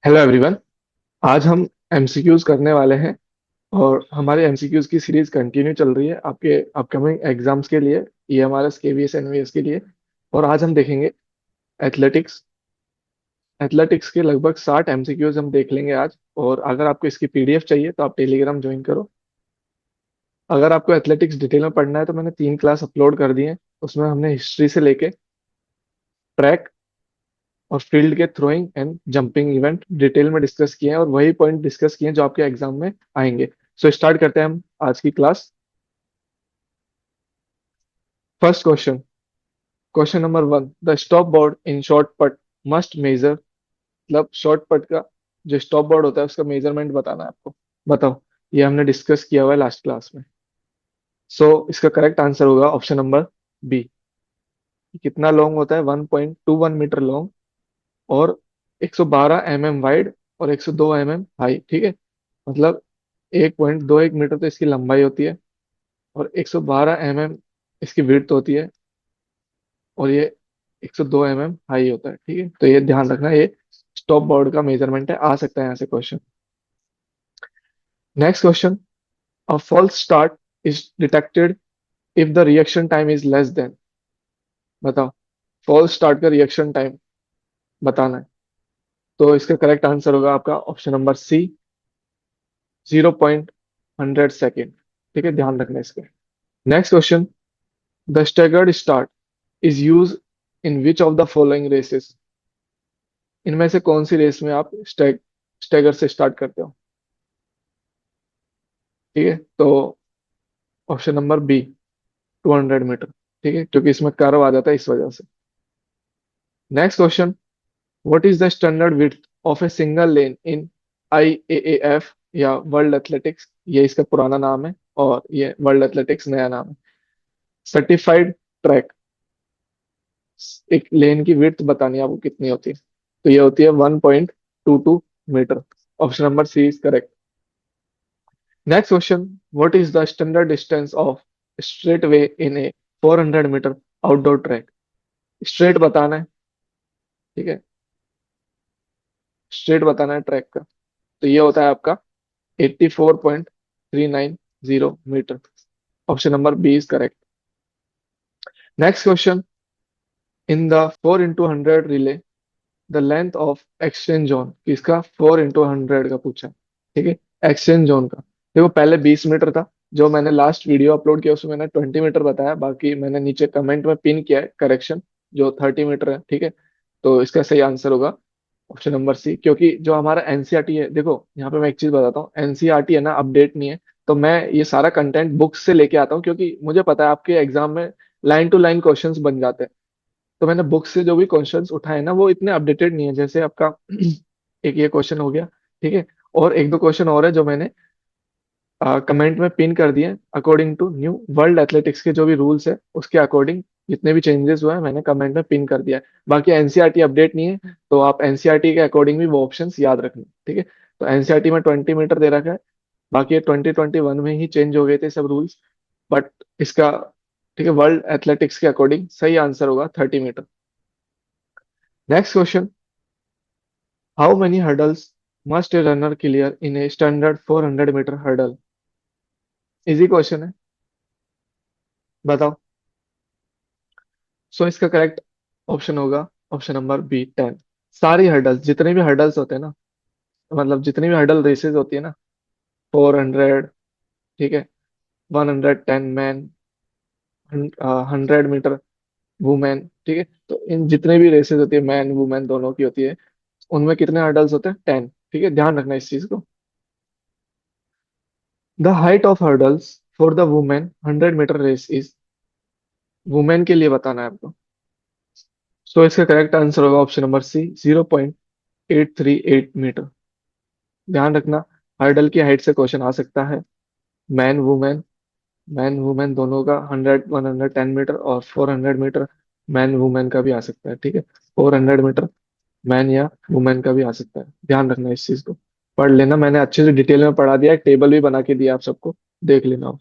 Hello everyone. आज हम MCQs करने वाले हैं और हमारे एमसीक्यूज की सीरीज कंटिन्यू चल रही है आपके अपकमिंग एग्जाम्स के लिए, ईएमआरएस केवीएस एनवीएस के लिए। और आज हम देखेंगे एथलेटिक्स। एथलेटिक्स के लगभग 60 एमसीक्यूज हम देख लेंगे आज। और अगर आपको इसकी पीडीएफ चाहिए तो आप टेलीग्राम ज्वाइन करो। अगर आपको एथलेटिक्स डिटेल में पढ़ना है तो मैंने 3 क्लास अपलोड कर दी हैं। उसमें हमने हिस्ट्री से लेके ट्रैक और फील्ड के throwing and jumping event detail में डिस्कस किए हैं और वही पॉइंट डिस्कस किए हैं जो आपके एग्जाम में आएंगे। सो स्टार्ट करते हैं हम आज की class. First question, question number 1, the stop board in short पट मस्ट मेजर। मतलब शॉर्ट पट का जो स्टॉप बोर्ड होता है उसका मेजरमेंट बताना है आपको। बताओ। ये हमने डिस्कस किया हुआ है लास्ट क्लास में। इसका करेक्ट आंसर होगा ऑप्शन नंबर बी। कितना लॉन्ग होता है? 1.21 मीटर लॉन्ग और 112 mm वाइड और 102 mm हाई। ठीक है, मतलब 1.21 मीटर तो इसकी लंबाई होती है और 112 mm इसकी विड्थ होती है और ये 102 mm हाई होता है। ठीक है, तो ये ध्यान रखना, ये स्टॉप बोर्ड का मेजरमेंट है, आ सकता है यहाँ से question. Next question, a false start is detected if the reaction time is less than. बताओ, फॉल्स स्टार्ट का रिएक्शन टाइम बताना है। तो इसका करेक्ट आंसर होगा आपका ऑप्शन नंबर सी, 0.100 सेकेंड। ठीक है, ध्यान रखना इसका। Next question, the staggered start is use in which of the following races. इनमें से कौन सी रेस में आप स्टैगर से स्टार्ट करते हो? ठीक है, तो ऑप्शन नंबर बी, 200 मीटर। ठीक है, क्योंकि इसमें कर्व आ जाता है इस वजह से। Next question, what is the standard width of a single lane in IAAF या वर्ल्ड एथलेटिक्स। ये इसका पुराना नाम है और ये वर्ल्ड एथलेटिक्स नया नाम है। सर्टिफाइड ट्रैक, एक लेन की विड्थ बतानी है आपको कितनी होती है, तो ये होती है 1.22 metre. Option number C is correct. Next question, what is the standard distance of straight way in a 400 metre outdoor track. Straight बताना है। ठीक है, स्ट्रेट बताना है ट्रैक का। तो ये होता है आपका 84.390 metre. Option number B is correct. Next question, in the 4x100 relay the length of exchange zone. किसका? 4x100 का पूछा है। ठीक है, एक्सचेंज जोन का। देखो, पहले 20 मीटर था। जो मैंने लास्ट वीडियो अपलोड किया उसमें मैंने 20 मीटर बताया, बाकी मैंने नीचे कमेंट में पिन किया है करेक्शन, जो 30 मीटर है। ठीक है, तो इसका सही आंसर होगा ऑप्शन नंबर सी, क्योंकि जो हमारा एनसीईआरटी है, देखो यहाँ पे मैं एक चीज बताता हूँ, एनसीईआरटी है ना, अपडेट नहीं है। तो मैं ये सारा कंटेंट बुक्स से लेके आता हूँ, क्योंकि मुझे पता है आपके एग्जाम में लाइन टू लाइन क्वेश्चंस बन जाते हैं। तो मैंने बुक से जो भी क्वेश्चंस उठाए ना वो इतने अपडेटेड नहीं है, जैसे आपका एक ये क्वेश्चन हो गया। ठीक है, और एक दो क्वेश्चन और है जो मैंने कमेंट में पिन कर दिए according to new world athletics के जो भी रूल्स है उसके अकॉर्डिंग। जितने भी चेंजेस हुए हैं मैंने कमेंट में पिन कर दिया है। बाकी एनसीईआरटी अपडेट नहीं है, तो आप एनसीईआरटी के अकॉर्डिंग भी वो ऑप्शंस याद रखना। ठीक है, तो एनसीईआरटी में 20 मीटर दे रखा है, बाकी 2021 में ही चेंज हो गए थे सब रूल्स। बट इसका, ठीक है, वर्ल्ड एथलेटिक्स के अकॉर्डिंग सही आंसर होगा 30 metre. Next question, how many hurdles must a runner clear in a standard 400 metre hurdle. Easy question है, बताओ। इसका करेक्ट ऑप्शन होगा ऑप्शन नंबर बी, 10। सारी हर्डल्स, जितने भी हर्डल्स होते हैं ना, मतलब जितनी भी हर्डल रेसेस होती है ना, 400, ठीक है, 110 मैन, 100 मीटर वुमेन। ठीक है, तो इन जितने भी रेसेस होती है, मैन वुमेन दोनों की होती है, उनमें कितने हर्डल्स होते हैं? 10। ठीक है, ध्यान रखना इस चीज को। The height of hurdles for the women 100 metre race is. Women के लिए बताना है आपको। इसका करेक्ट आंसर होगा ऑप्शन नंबर सी, 0.838 मीटर। ध्यान रखना, हर्डल की हाइट से क्वेश्चन आ सकता है। मैन वुमेन, मैन वुमेन दोनों का 100 110 मीटर और 400 मीटर मैन वुमेन का भी आ सकता है। ठीक है, 400 मीटर मैन या वुमेन का भी आ सकता है। ध्यान रखना इस चीज को, पढ़ लेना, मैंने अच्छे से डिटेल में पढ़ा दिया, एक टेबल भी बना के दिया आप सबको, देख लेना।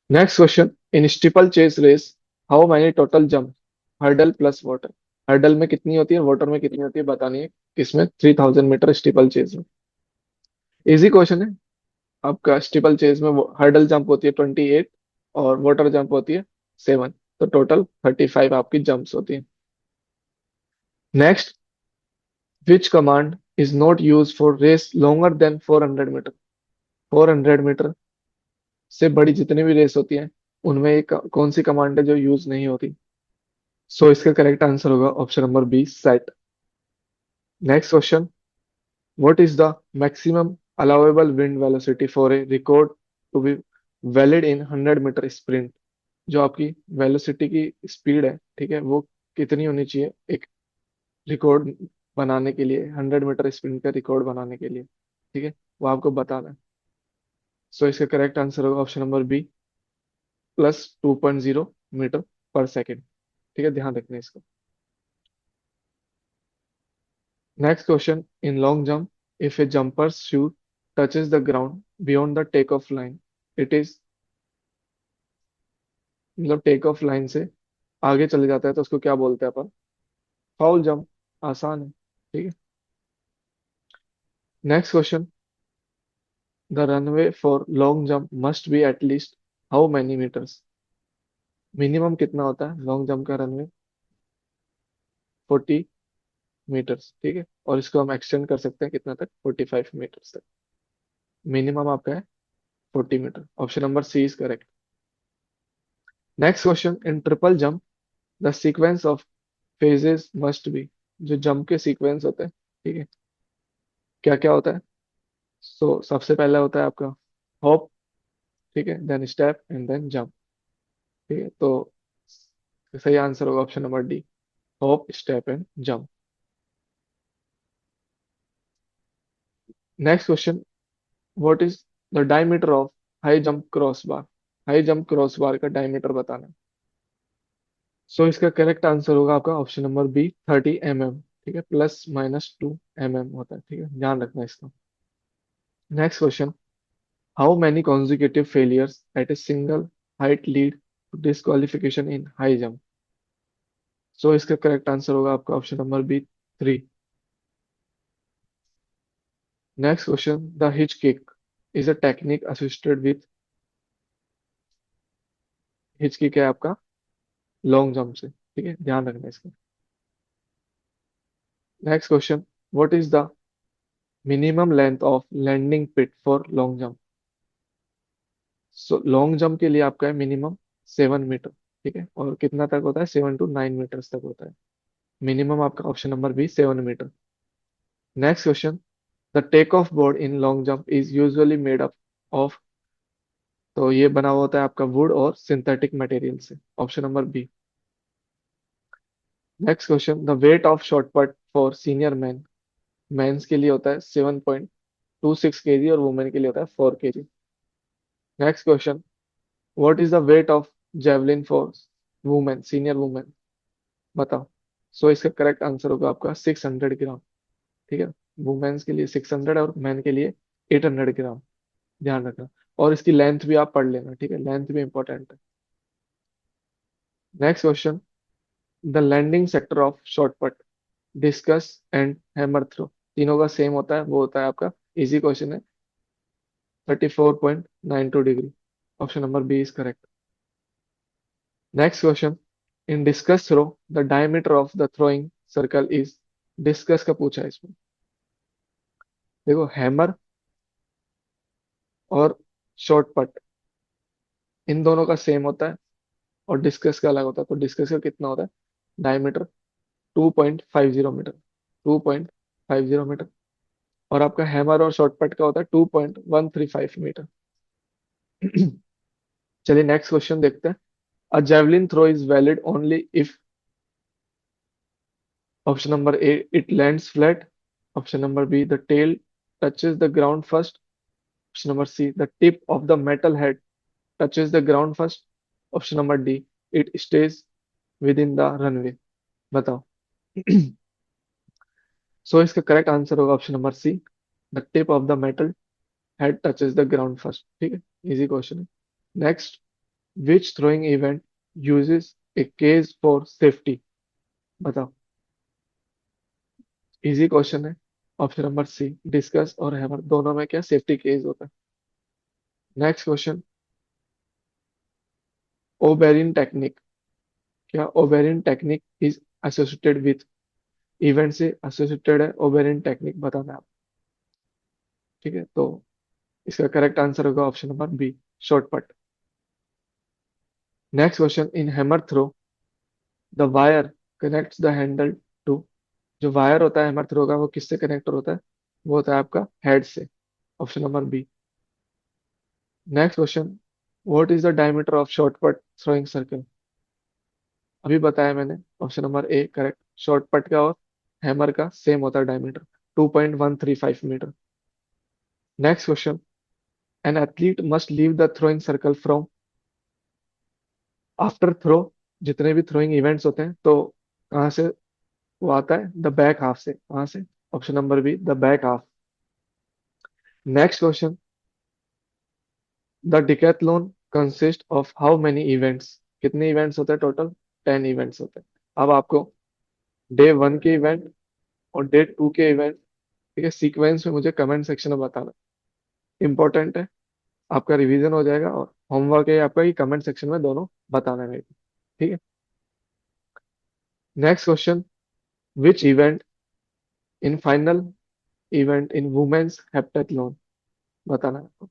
Next question, in steeplechase race how many total jump, hurdle plus water. Hurdle में कितनी होती है, वाटर में कितनी होती है बतानी है। किसमें? 3000 मीटर स्टीपल चेज में। इजी क्वेश्चन है। आपका स्टीपल चेज में हर्डल जंप होती है 28 और वाटर जंप होती है 7, तो टोटल 35 आपकी जंप्स होती है। Next, which command is not use for race longer than 400 metre? 400 metre से बड़ी जितनी भी रेस होती है उनमें एक कौन सी कमांड है जो यूज नहीं होती? सो इसका करेक्ट आंसर होगा option number B, set. Next question, what is the maximum allowable wind velocity for a record to be valid in 100 metre sprint? जो आपकी वेलोसिटी की स्पीड है, ठीक है, वो कितनी होनी चाहिए एक रिकॉर्ड बनाने के लिए, 100 मीटर स्प्रिंट का रिकॉर्ड बनाने के लिए, ठीक है, वो आपको बताना है। सो इसका करेक्ट आंसर होगा option number B, +2.0 metre per second. ठीक है, ध्यान रखना इसको। Next question, in long jump, if a jumpers shoe touches the ground beyond the take off line, it is, मतलब टेक ऑफ लाइन से आगे चले जाता है तो उसको क्या बोलते हैं अपन? Foul jump. आसान है, ठीक है। Next question, the runway for long jump must be at least how many metres? Minimum कितना होता है लॉन्ग जंप का रनवे? 40 मीटर्स, ठीक है, और इसको हम एक्सटेंड कर सकते हैं कितना तक? 45 मीटर्स तक। मिनिमम आपका है 40 metre. Option number C is correct. Next question, in triple jump the sequence of phases must be, जो जंप के सीक्वेंस होते हैं, ठीक है, क्या क्या होता है? सबसे पहला होता है आपका हॉप, ठीक है, then step and then jump, ठीक है, तो सही आंसर होगा option number D, hop step and jump. Next question, what is the diameter of high jump cross bar? High jump cross bar का डायमीटर बताना है। इसका करेक्ट आंसर होगा आपका ऑप्शन नंबर बी, 30 mm, ठीक है, ±2 mm होता है, ठीक है, ध्यान रखना इसका। Next question, how many consecutive failures at a single height lead to disqualification in high jump? इसका करेक्ट आंसर होगा आपका option number B, 3। Next question, the hitch kick is a technique assisted with, hitch kick है आपका long jump से, ठीक है, ध्यान रखना इसका। Next question, what is the minimum length of landing pit for long jump? Long jump के लिए आपका है मिनिमम 7 मीटर, ठीक है, और कितना तक होता है? 7 to 9 मीटर्स तक होता है। मिनिमम आपका option number B, 7 metre. Next question, the take off board in long jump is usually made up of, तो ये बना हुआ होता है आपका वुड और सिंथेटिक मटेरियल से, option number B. Next question, the weight of shot put for senior man, men's के लिए होता है 7.26 kg और वुमेन के लिए होता है 4 kg। Next question, what is the weight of javelin for women, senior women, बताओ। इसका करेक्ट आंसर होगा आपका 600 ग्राम, ठीक है, वुमेन्स के लिए 600 और मैन के लिए 800 ग्राम, ध्यान रखना। और इसकी लेंथ भी आप पढ़ लेना, ठीक है, लेंथ भी इंपॉर्टेंट है। Next question, the landing sector of shot put, discus and hammer throw, तीनों का सेम होता है, वो होता है आपका, इजी क्वेश्चन है, 34.92 degree. Option number B is correct. Next question, in discus throw the diameter of the throwing circle is, discus का पूछा है इसमें। देखो, हैमर और शॉर्ट पट इन दोनों का सेम होता है और डिस्कस का अलग होता है, तो डिस्कस का कितना होता है डायमीटर? 2.50 metre, 2.50 metre. और आपका हैमर और शॉर्ट पट का होता है 2.135 मीटर। चलिए नेक्स्ट क्वेश्चन देखते हैं। A javelin throw is valid only if, option number A, it lands flat, option number B, the tail touches the ground first, option number C, the tip of the metal head touches the ground first, option number D, it stays within the runway, बताओ। इसका correct answer होगा option number C, the tip of the metal head touches the ground first, ठीक है, easy question है। Next, which throwing event uses a cage for safety, बताओ। Easy question है। Option number C, discus और hammer दोनों में क्या safety case होता है। नेक्स्ट क्वेश्चन, ओबेरिन टेक्निक, क्या O'Brien technique is associated with, event से एसोसिएटेड है ओबेरिन टेक्निक, बताना है आप। ठीक है, तो इसका करेक्ट आंसर होगा option number B, shot put. Next question, in hammer throw the wire connects the handle to, जो वायर होता है हैमर थ्रो का वो किससे कनेक्ट होता है, वो होता है आपका हेड से, option number B. Next question, what is the diameter of shot put throwing circle, अभी बताया मैंने, option number A correct. Shot put का और हैमर का सेम होता है diameter, 2.135 metre. Next question, an athlete must leave the throwing circle from, after throw, जितने भी थ्रोइंग इवेंट्स होते हैं तो कहाँ से वो आता है, द बैक हाफ से, कहाँ से, option number B, the back half. Next question, the decathlon consist of how many events, कितने इवेंट्स होते हैं टोटल, 10 इवेंट्स होते हैं। अब आपको डे 1 के इवेंट और डे 2 के इवेंट, ठीक है, सीक्वेंस में मुझे कमेंट सेक्शन में बताना, इंपॉर्टेंट है, आपका रिवीजन हो जाएगा और होमवर्क है आपका कि कमेंट सेक्शन में दोनों बताना है मेरे को। ठीक है। Next question, which event in final event in women's heptathlon, बताना है आपको।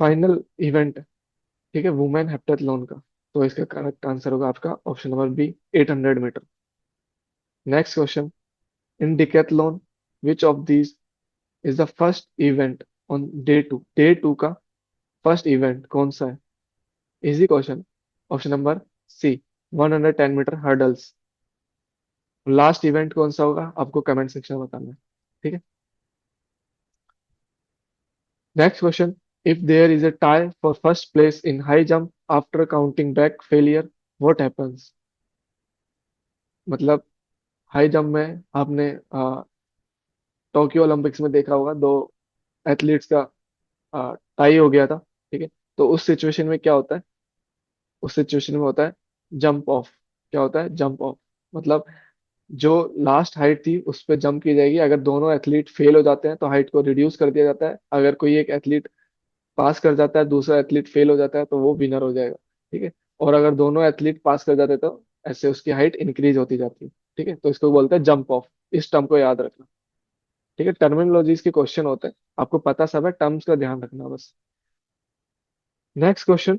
फाइनल इवेंट, ठीक है, वुमेन हेप्टेथलॉन का, तो इसका करेक्ट आंसर होगा आपका option number B, 800 metre. Next question, in decathlon which of these is the first event on day two का फर्स्ट इवेंट कौन सा है, easy question, option number C, 110 metre hurdles. Last event कौन सा होगा आपको कमेंट सेक्शन में बताना है। ठीक है। Next question, if there is a tie for first place in high jump after counting back failure, what happens, मतलब हाई जंप में आपने टोक्यो ओलंपिक्स में देखा होगा, दो एथलीट्स का टाई हो गया था। ठीक है, तो उस सिचुएशन में क्या होता है, उस सिचुएशन में होता है जंप ऑफ, क्या होता है, जंप ऑफ, मतलब जो लास्ट हाइट थी उस पर जंप की जाएगी। अगर दोनों एथलीट फेल हो जाते हैं तो हाइट को रिड्यूस कर दिया जाता है, अगर कोई एक एथलीट पास कर जाता है, दूसरा एथलीट फेल हो जाता है, तो वो विनर हो जाएगा। ठीक है, और अगर दोनों एथलीट पास कर जाते हैं तो ऐसे उसकी हाइट इंक्रीज होती जाती है। ठीक है, तो इसको बोलते हैं जंप ऑफ, इस टर्म को याद रखना। ठीक है, टर्मिनोलॉजीज के क्वेश्चन होते हैं, आपको पता सब है, टर्म्स का ध्यान रखना बस। Next question,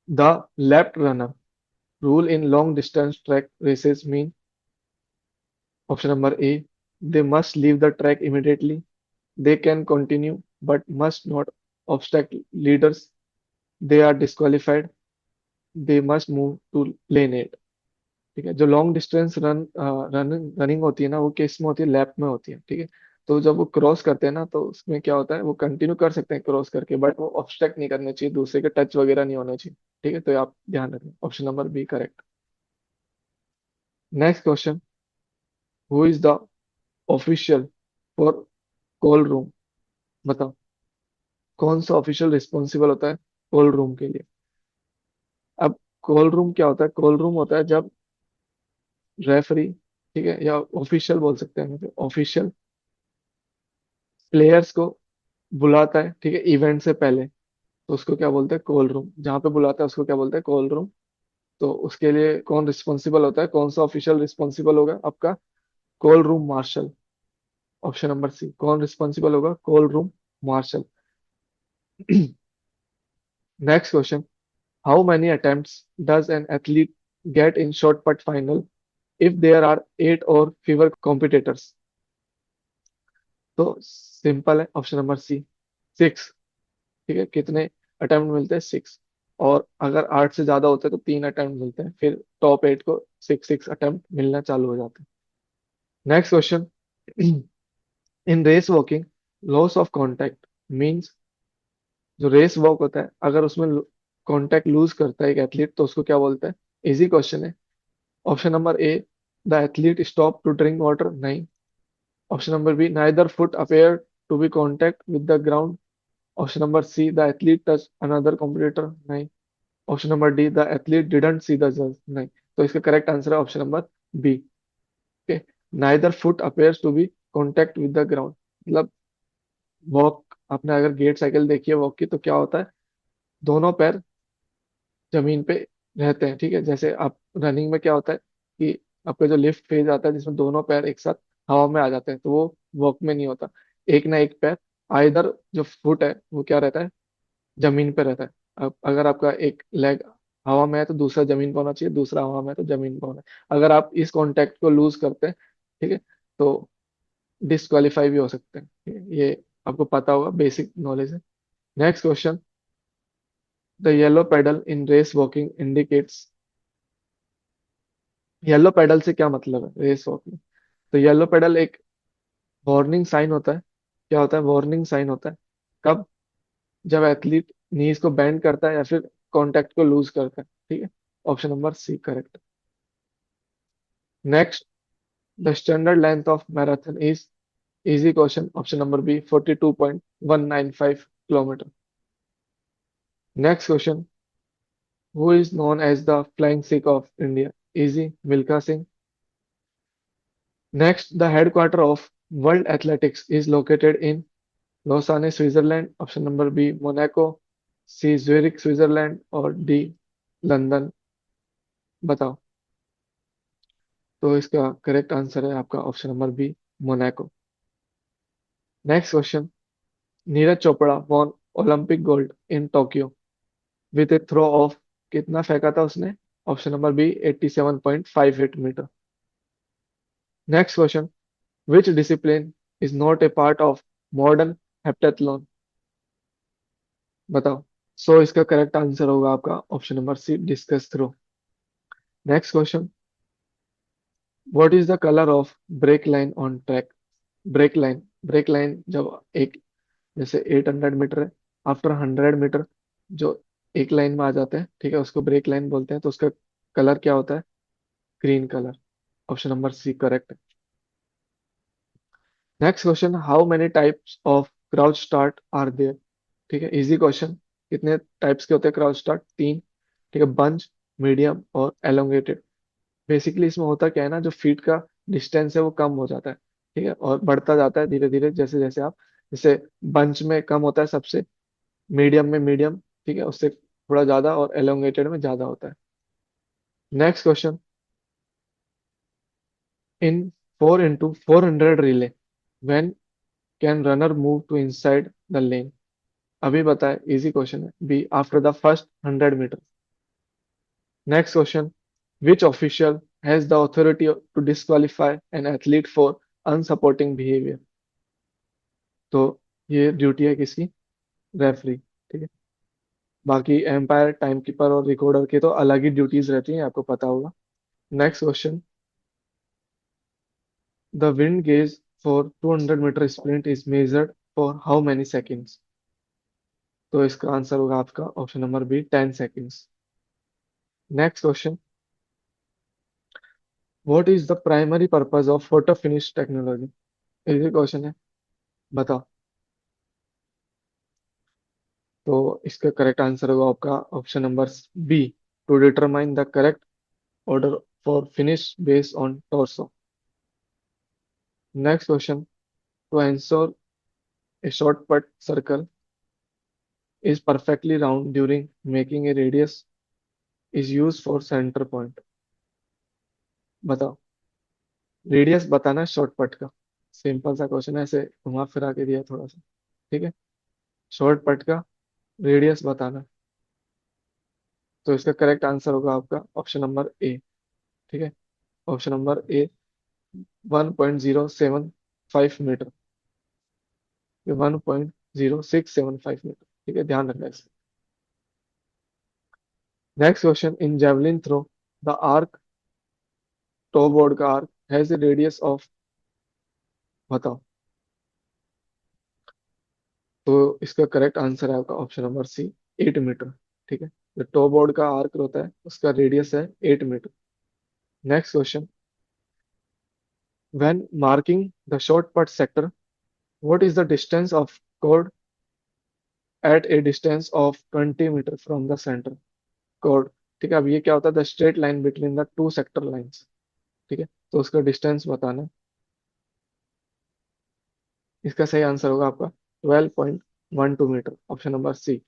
the left runner rule in long distance track races mean, option number A, they must leave the track immediately, they can continue but must not obstruct leaders, they are disqualified, they must move to lane 8। ठीक है, जो long distance running running होती है ना, वो किस में होती है, लैप में होती है। ठीक है, तो जब वो क्रॉस करते हैं ना तो उसमें क्या होता है, वो कंटिन्यू कर सकते हैं क्रॉस करके, बट वो ऑब्स्ट्रक्ट नहीं करने चाहिए, दूसरे के टच वगैरह नहीं होना चाहिए। ठीक है, तो ये आप ध्यान रखें, option number B correct. Next question, who is the official for call room, बताओ कौन सा ऑफिशियल रिस्पॉन्सिबल होता है कॉल रूम के लिए। अब कॉल रूम क्या होता है, कॉल रूम होता है जब रेफरी, ठीक है, या ऑफिशियल बोल सकते हैं, ऑफिशियल प्लेयर्स को बुलाता है, ठीक है, इवेंट से पहले, तो उसको क्या बोलते हैं, कॉल रूम, जहाँ पे बुलाता है उसको क्या बोलते हैं, कॉल रूम। तो उसके लिए कौन रिस्पॉन्सिबल होता है, कौन सा ऑफिशियल रिस्पॉन्सिबल होगा आपका, call room marshal, option number C, कौन रिस्पॉन्सिबल होगा, call room marshal. Next question, how many attempts does an athlete get in short put final if there are 8 और fewer competitors, तो सिंपल है, option number C, 6। ठीक है, कितने attempt मिलते हैं, 6, और अगर 8 से ज्यादा होते हैं तो 3 अटेम्प्ट मिलते हैं, फिर टॉप 8 को 6 6 अटेम्प्ट मिलना चालू हो जाते हैं। Next question, in race walking loss of contact means, जो रेस वॉक होता है अगर उसमें कॉन्टैक्ट लूज करता है एक एथलीट तो उसको क्या बोलते हैं, इजी क्वेश्चन है। Option number A, the athlete stop to drink water, नहीं। Option number B, neither foot appear to be contact with the ground, option number C, the athlete touch another competitor, नहीं। Option number D, the athlete didn't see the जज, नहीं। तो इसका correct answer है option number B, okay, neither foot appears to be contact with the ground, मतलब walk, आपने अगर gait cycle देखी है वॉक की, तो क्या होता है, दोनों पैर जमीन पे रहते हैं, ठीक है। जैसे आप रनिंग में क्या होता है कि आपका जो लिफ्ट फेज आता है जिसमें दोनों पैर एक साथ हवा में आ जाते हैं, तो वो वॉक में नहीं होता। एक ना एक पैर, आइदर जो फुट है वो क्या रहता है, जमीन पे रहता है। अब अगर आपका एक लेग हवा में है तो दूसरा जमीन पे होना चाहिए, दूसरा हवा में है तो जमीन पे होना है। अगर आप इस कॉन्टेक्ट को लूज करते हैं, ठीक है, तो डिस्क्वालीफाई भी हो सकते हैं, ठीक है? ये आपको पता होगा, बेसिक नॉलेज है। Next question, the yellow paddle in race walking indicates, yellow paddle से क्या मतलब है रेस वॉक में? तो येलो पेडल एक वार्निंग साइन होता है। क्या होता है, वार्निंग साइन होता है कब, जब एथलीट नीज को बेंड करता है या फिर कॉन्टेक्ट को लूज करता है, ठीक है। Option number C correct. Next, the standard length of marathon is, easy question, option number B 42.195 kilometre. Next question, who is known as the flying Sikh of India? Easy, Milkha Singh. Next, the headquarter of world athletics is located in Lausanne Switzerland, option number B Monaco, C Zurich Switzerland, और D London. बताओ। तो इसका correct answer है आपका option number B Monaco. Next question, Neeraj Chopra won Olympic gold in Tokyo with a throw of, कितना फेंका था उसने? Option number B 87.58 metre. Next question, which discipline is not a part of modern heptathlon? बताओ। So इसका correct answer होगा आपका option number C discus throw. Next question, what is the colour of break line on track? Break line जब एक, जैसे 800 metre है, after 100 metre जो एक लाइन में आ जाते हैं, ठीक है, उसको ब्रेक लाइन बोलते हैं, तो उसका कलर क्या होता है? Green colour. Option number C correct है। Next question, how many types of crouch start are there? ठीक है, इजी क्वेश्चन। कितने टाइप्स के होते हैं क्राउच स्टार्ट? तीन, ठीक है, बंच, मीडियम और एलोंगेटेड। बेसिकली इसमें होता क्या है ना, जो फीट का डिस्टेंस है वो कम हो जाता है, ठीक है, और बढ़ता जाता है धीरे धीरे, जैसे जैसे आप, जैसे बंच में कम होता है सबसे, मीडियम में मीडियम, ठीक है, उससे थोड़ा ज्यादा, और एलोंगेटेड में ज्यादा होता है। Next question, in 4x400 relay, when can runner move to inside the lane? अभी बताए, इजी क्वेश्चन है, B after the first 100 metre. Next question, which official has the authority to disqualify an athlete for unsporting behaviour? तो ये duty है किसकी? Referee, ठीक है। बाकी एम्पायर, टाइम कीपर और रिकॉर्डर की तो अलग ही ड्यूटीज रहती हैं, आपको पता होगा। Next question, the wind gauge for 200 metre sprint is measured for how many seconds? तो इसका आंसर होगा आपका option number B 10 seconds. Next question, what is the primary purpose of photo finish technology? Easy question है, बताओ। तो इसका correct answer होगा आपका option number B, to determine the correct order for finish based on torso. Next question, to ensure a short put circle is perfectly round during making a radius is used for center point. बताओ। Radius बताना short put का, simple सा question है, ऐसे घुमा फिरा के दिया थोड़ा सा, ठीक है। शॉर्ट पट का रेडियस बताना, तो इसका करेक्ट आंसर होगा आपका ऑप्शन नंबर ए, ठीक है। Option number A 1.075 metre, 1.0675 metre, ठीक है, ध्यान रखना इसका। Next question, in javelin throw the arc, toe board का arc has a radius of, बताओ। तो इसका करेक्ट आंसर है आपका ऑप्शन नंबर सी 8 मीटर, ठीक है। जो टो बोर्ड का आर्क होता है उसका रेडियस है 8 metre. Next question, when marking the shot put sector, what is the distance of कोड at a distance of 20 metre from the centre? कोड, ठीक है। अब ये क्या होता है, the straight line between the two sector lines, ठीक है। तो उसका डिस्टेंस बताना। इसका सही आंसर होगा आपका 12.12 metre, option number C.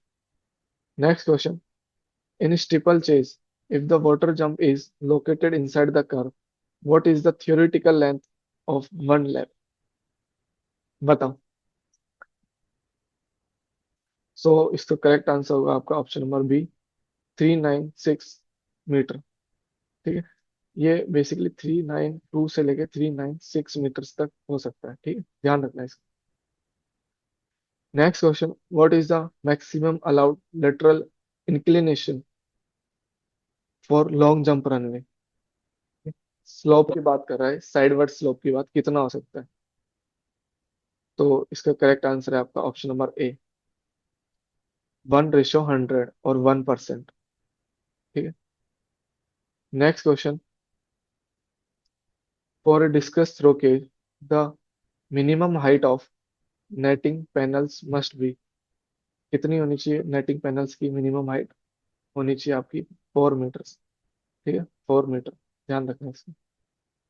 Next question, in steeplechase if the water jump is located inside the curve, what is the theoretical length of one lap? बताओ। सो इसका करेक्ट आंसर होगा आपका option number B, 396 metre. ठीक है, ये basically 392 से लेके 396 metres तक हो सकता है। ठीक है, ध्यान रखना इसका। Next question, what is the maximum allowed lateral inclination for long jump runway? Slope की बात कर रहा है, साइडवर्ड स्लोप की बात, कितना हो सकता है? तो इसका करेक्ट आंसर है आपका ऑप्शन नंबर ए, 1:100 और 1%। ठीक है। Next question, for a discus throw cage the minimum height of netting panels must be, कितनी होनी चाहिए नेटिंग पैनल्स की मिनिमम हाइट? होनी चाहिए आपकी 4 मीटर्स। ठीक है, 4 मीटर, ध्यान रखना इसका।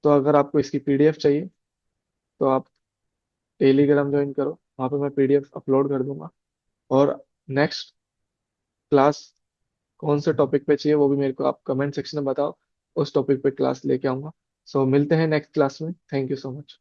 तो अगर आपको इसकी पीडीएफ चाहिए तो आप टेलीग्राम ज्वाइन करो, वहाँ पे मैं पीडीएफ अपलोड कर दूंगा। और नेक्स्ट क्लास कौन से टॉपिक पे चाहिए वो भी मेरे को आप कमेंट सेक्शन में बताओ, उस टॉपिक पे क्लास लेके आऊंगा। सो मिलते हैं नेक्स्ट क्लास में। Thank you so much.